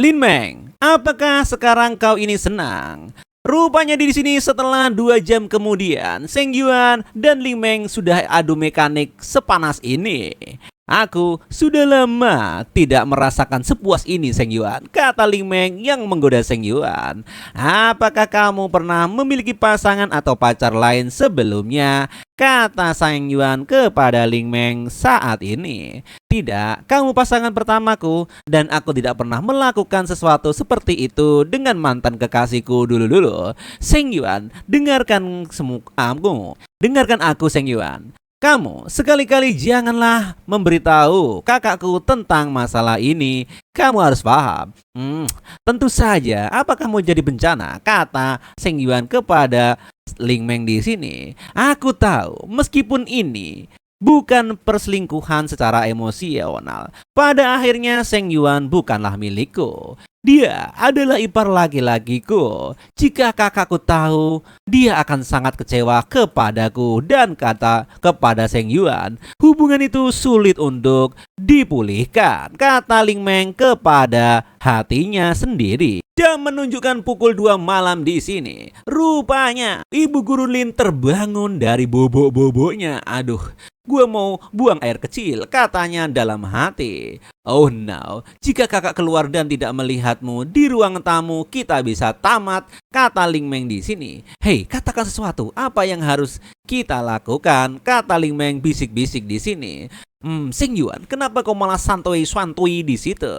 Lin Meng, apakah sekarang kau ini senang? Rupanya di sini setelah 2 jam kemudian, Seng Yuan dan Lin Meng sudah adu mekanik sepanas ini. Aku sudah lama tidak merasakan sepuas ini, Seng Yuan, kata Lin Meng yang menggoda Seng Yuan. Apakah kamu pernah memiliki pasangan atau pacar lain sebelumnya? Kata Seng Yuan kepada Lin Meng saat ini. Tidak, kamu pasangan pertamaku dan aku tidak pernah melakukan sesuatu seperti itu dengan mantan kekasihku dulu-dulu. Seng Yuan, dengarkan aku. Dengarkan aku, Seng Yuan. Kamu sekali-kali janganlah memberitahu kakakku tentang masalah ini. Kamu harus paham. Tentu saja, apa kamu jadi bencana? Kata Seng Yuan kepada Lin Meng di sini. Aku tahu, meskipun ini bukan perselingkuhan secara emosional, pada akhirnya Seng Yuan bukanlah milikku. Dia adalah ipar laki-lakiku. Jika kakakku tahu, dia akan sangat kecewa kepadaku dan kata kepada Seng Yuan, hubungan itu sulit untuk dipulihkan, kata Lin Meng kepada hatinya sendiri. Dan menunjukkan pukul 2 malam di sini. Rupanya Ibu Guru Lin terbangun dari bobok-boboknya. Aduh, gue mau buang air kecil, katanya dalam hati. Oh no, jika kakak keluar dan tidak melihatmu di ruang tamu, kita bisa tamat, kata Lin Meng di sini. Hei, katakan sesuatu, apa yang harus kita lakukan? Kata Lin Meng bisik-bisik di sini. Seng Yuan, kenapa kau malah santuy-santuy di situ?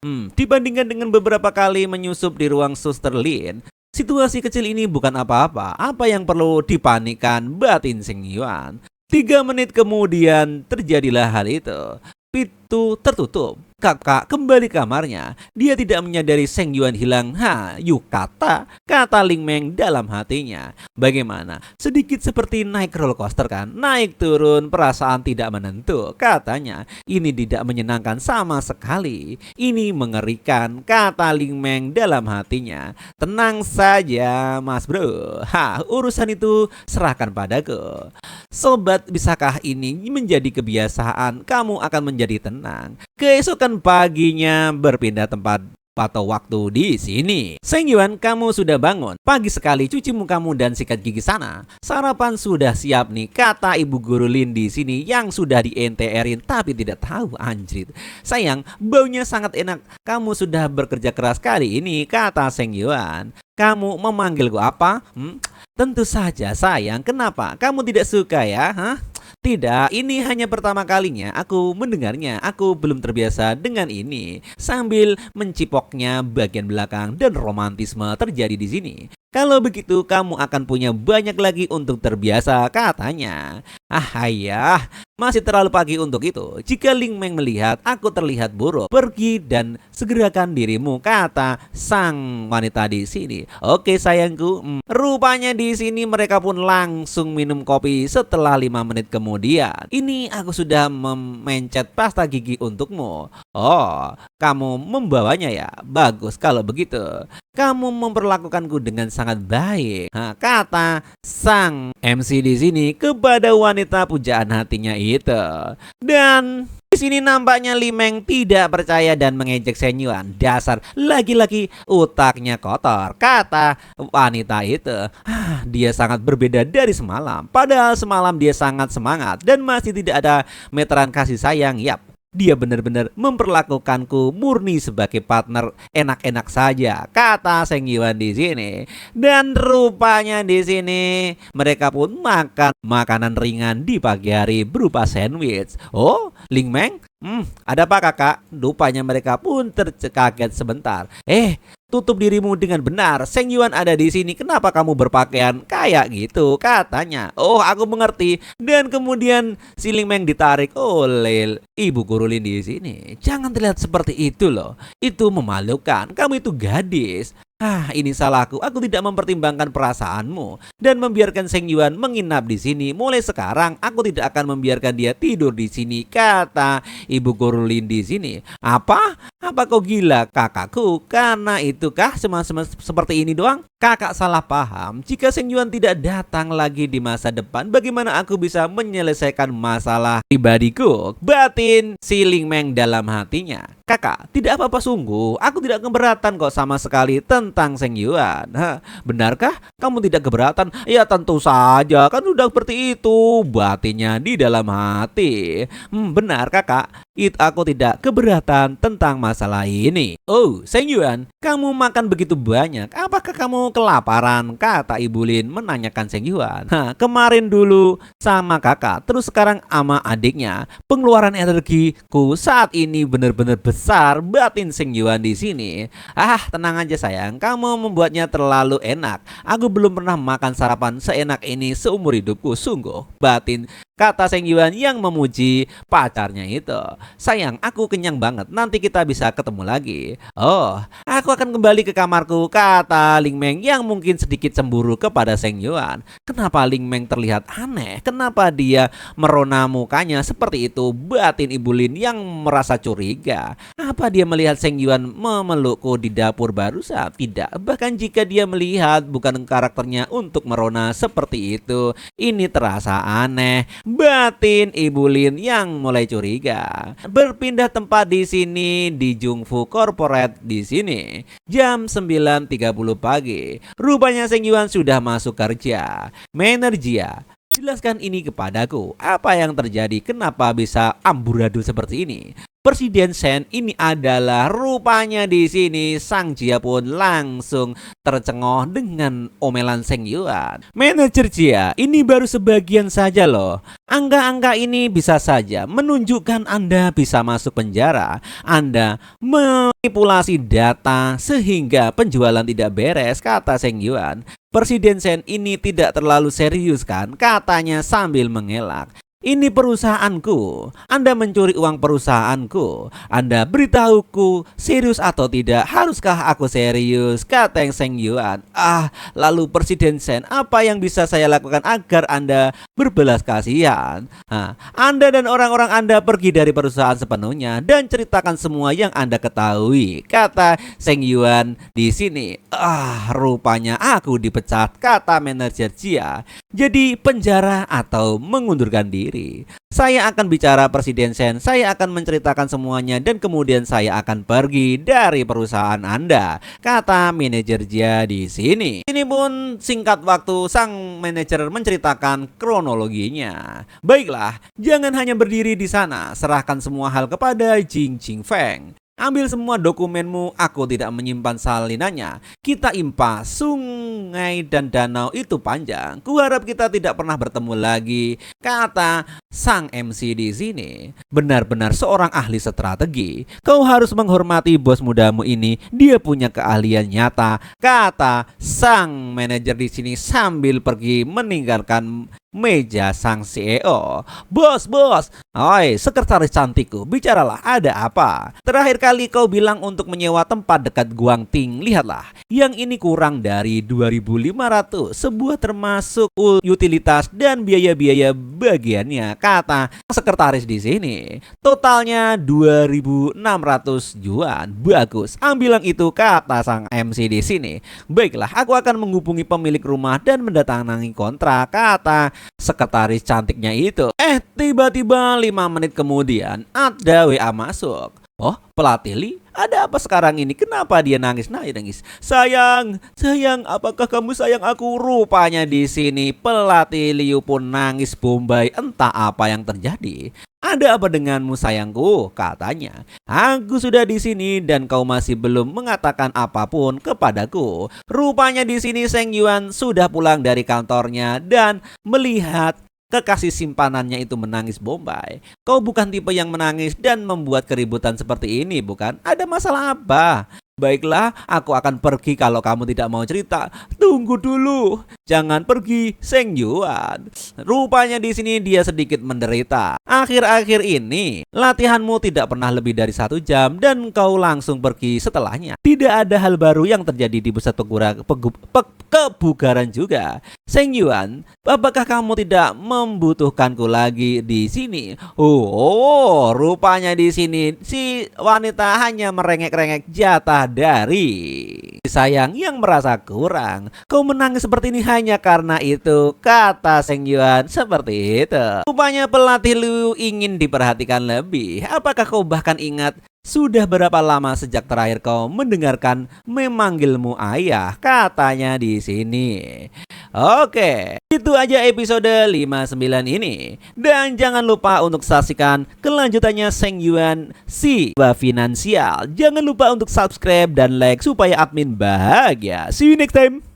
Dibandingkan dengan beberapa kali menyusup di ruang Suster Lin, situasi kecil ini bukan apa-apa. Apa yang perlu dipanikkan, batin Seng Yuan. 3 menit kemudian terjadilah hal itu. Pintu tertutup. Kakak kembali kamarnya. Dia tidak menyadari Seng Yuan hilang. Yukata, kata Lin Meng dalam hatinya. Bagaimana? Sedikit seperti naik roller coaster kan? Naik turun, perasaan tidak menentu. Katanya, ini tidak menyenangkan sama sekali. Ini mengerikan, kata Lin Meng dalam hatinya. Tenang saja, Mas Bro. Urusan itu serahkan padaku. Sobat, bisakah ini menjadi kebiasaan? Kamu akan menjadi tenang. Keesokan paginya berpindah tempat atau waktu di sini. Seng Yuan, kamu sudah bangun. Pagi sekali, cuci mukamu dan sikat gigi sana. Sarapan sudah siap nih, kata Ibu Guru Lin di sini yang sudah di NTR-in tapi tidak tahu, anjrit. Sayang, baunya sangat enak. Kamu sudah bekerja keras kali ini, kata Seng Yuan. Kamu memanggilku apa? Tentu saja sayang, kenapa? Kamu tidak suka ya? Tidak, ini hanya pertama kalinya aku mendengarnya. Aku belum terbiasa dengan ini. Sambil mencipoknya bagian belakang dan romantisme terjadi di sini. Kalau begitu kamu akan punya banyak lagi untuk terbiasa, katanya. Ayah, masih terlalu pagi untuk itu. Jika Lin Meng melihat aku terlihat buruk, pergi dan segerakan dirimu, kata sang wanita di sini. Oke sayangku. Rupanya di sini mereka pun langsung minum kopi setelah 5 menit kemudian. Ini aku sudah memencet pasta gigi untukmu. Oh, kamu membawanya ya? Bagus kalau begitu. Kamu memperlakukanku dengan sangat baik, kata sang MC di sini kepada wanita pujaan hatinya itu. Dan di sini nampaknya Lin Meng tidak percaya dan mengejek Seng Yuan. Dasar laki-laki otaknya kotor, kata wanita itu. Dia sangat berbeda dari semalam. Padahal semalam dia sangat semangat dan masih tidak ada meteran kasih sayang. Yap, dia benar-benar memperlakukanku murni sebagai partner enak-enak saja, kata Seng Yuan di sini. Dan rupanya di sini mereka pun makan makanan ringan di pagi hari berupa sandwich. Oh, Lin Meng, ada apa kakak? Rupanya mereka pun terkaget sebentar. Tutup dirimu dengan benar. Seng Yuan ada di sini. Kenapa kamu berpakaian kayak gitu? Katanya. Oh, aku mengerti. Dan kemudian si Lin Meng ditarik oleh Ibu Guru Lin di sini. Jangan terlihat seperti itu loh. Itu memalukan. Kamu itu gadis. Ini salahku. Aku tidak mempertimbangkan perasaanmu dan membiarkan Seng Yuan menginap di sini. Mulai sekarang aku tidak akan membiarkan dia tidur di sini, kata Ibu Guru Lin di sini. Apa? Apa kau gila kakakku? Karena itukah seperti ini doang? Kakak salah paham. Jika Seng Yuan tidak datang lagi di masa depan, bagaimana aku bisa menyelesaikan masalah pribadiku? Batin si Ling Meng dalam hatinya. Kakak, tidak apa-apa sungguh. Aku tidak keberatan kok sama sekali tentang Seng Yuan. Hah, benarkah kamu tidak keberatan? Ya tentu saja, kan udah seperti itu. Batinnya di dalam hati. Benar kakak. Aku tidak keberatan tentang masalah ini. Oh, Seng Yuan, kamu makan begitu banyak. Apakah kamu kelaparan? Kata Ibu Lin menanyakan Seng Yuan. Kemarin dulu sama kakak, terus sekarang sama adiknya. Pengeluaran energiku saat ini benar-benar besar. Batin Seng Yuan di sini. Tenang aja sayang, kamu membuatnya terlalu enak. Aku belum pernah makan sarapan seenak ini seumur hidupku, sungguh. Batin kata Seng Yuan yang memuji pacarnya itu. Sayang, aku kenyang banget. Nanti kita bisa ketemu lagi. Oh, aku akan kembali ke kamarku, kata Ling Meng yang mungkin sedikit cemburu kepada Seng Yuan. Kenapa Ling Meng terlihat aneh? Kenapa dia merona mukanya seperti itu? Batin Ibu Lin yang merasa curiga. Apa dia melihat Seng Yuan memelukku di dapur barusan? Tidak. Bahkan jika dia melihat bukan karakternya untuk merona seperti itu, ini terasa aneh. Batin Ibu Lin yang mulai curiga. Berpindah tempat di sini di Jungfu Corporate di sini. Jam 9.30 pagi. Rupanya Seng Yuan sudah masuk kerja. Manajer, jelaskan ini kepadaku. Apa yang terjadi? Kenapa bisa amburadul seperti ini? Presiden Shen ini adalah rupanya di sini Sang Jia pun langsung tercengoh dengan omelan Seng Yuan. Manajer Jia, ini baru sebagian saja loh. Angka-angka ini bisa saja menunjukkan Anda bisa masuk penjara. Anda manipulasi data sehingga penjualan tidak beres, kata Seng Yuan. Presiden Shen ini tidak terlalu serius kan? Katanya sambil mengelak. Ini perusahaanku. Anda mencuri uang perusahaanku. Anda beritahuku serius atau tidak. Haruskah aku serius? Kata Seng Yuan. Lalu Presiden Shen, apa yang bisa saya lakukan agar Anda berbelas kasihan? Anda dan orang-orang Anda pergi dari perusahaan sepenuhnya dan ceritakan semua yang Anda ketahui, kata Seng Yuan di sini. Rupanya aku dipecat, kata manajer Jia. Jadi penjara atau mengundurkan diri. Saya akan bicara Presiden Shen, saya akan menceritakan semuanya dan kemudian saya akan pergi dari perusahaan Anda, kata manajer Jia di sini. Ini pun singkat waktu sang manajer menceritakan kronologinya. Baiklah, jangan hanya berdiri di sana, serahkan semua hal kepada Jing Feng. Ambil semua dokumenmu, aku tidak menyimpan salinannya. Kita impas, sungai dan danau itu panjang. Kuharap kita tidak pernah bertemu lagi, kata sang MC di sini. Benar-benar seorang ahli strategi. Kau harus menghormati bos mudamu ini. Dia punya keahlian nyata, kata sang manajer di sini sambil pergi meninggalkan meja sang CEO. Bos, oi, sekretaris cantikku, bicaralah, ada apa? Terakhir kali kau bilang untuk menyewa tempat dekat Guangting. Lihatlah, yang ini kurang dari 2.500, sebuah termasuk utilitas dan biaya-biaya bagiannya, kata sekretaris di sini. Totalnya 2.600 yuan. Bagus, ambil yang itu, kata sang MC di sini. Baiklah, aku akan menghubungi pemilik rumah dan mendatangi kontrak, kata sekretaris cantiknya itu. Tiba-tiba 5 menit kemudian ada WA masuk. Oh, pelatih Li, ada apa sekarang ini? Kenapa dia nangis? Sayang, apakah kamu sayang aku? Rupanya di sini pelatih Liu pun nangis bombay. Entah apa yang terjadi. Ada apa denganmu sayangku? Katanya. Aku sudah di sini dan kau masih belum mengatakan apapun kepadaku. Rupanya di sini Seng Yuan sudah pulang dari kantornya dan melihat kekasih simpanannya itu menangis bombay. Kau bukan tipe yang menangis dan membuat keributan seperti ini, bukan? Ada masalah apa? Baiklah, aku akan pergi kalau kamu tidak mau cerita. Tunggu dulu, jangan pergi, Seng Yuan. Rupanya di sini dia sedikit menderita. Akhir-akhir ini latihanmu tidak pernah lebih dari 1 jam dan kau langsung pergi setelahnya. Tidak ada hal baru yang terjadi di pusat kebugaran juga. Seng Yuan, apakah kamu tidak membutuhkanku lagi di sini? Rupanya di sini si wanita hanya merengek-rengek jatah dari sayang yang merasa kurang. Kau menangis seperti ini hanya karena itu, kata Seng Yuan seperti itu. Rupanya pelatih Liu ingin diperhatikan lebih. Apakah kau bahkan ingat sudah berapa lama sejak terakhir kau mendengarkan memanggilmu ayah? Katanya di sini. Oke, itu aja episode 59 ini. Dan jangan lupa untuk saksikan kelanjutannya Seng Yuan si finansial. Jangan lupa untuk subscribe dan like supaya admin bahagia. See you next time.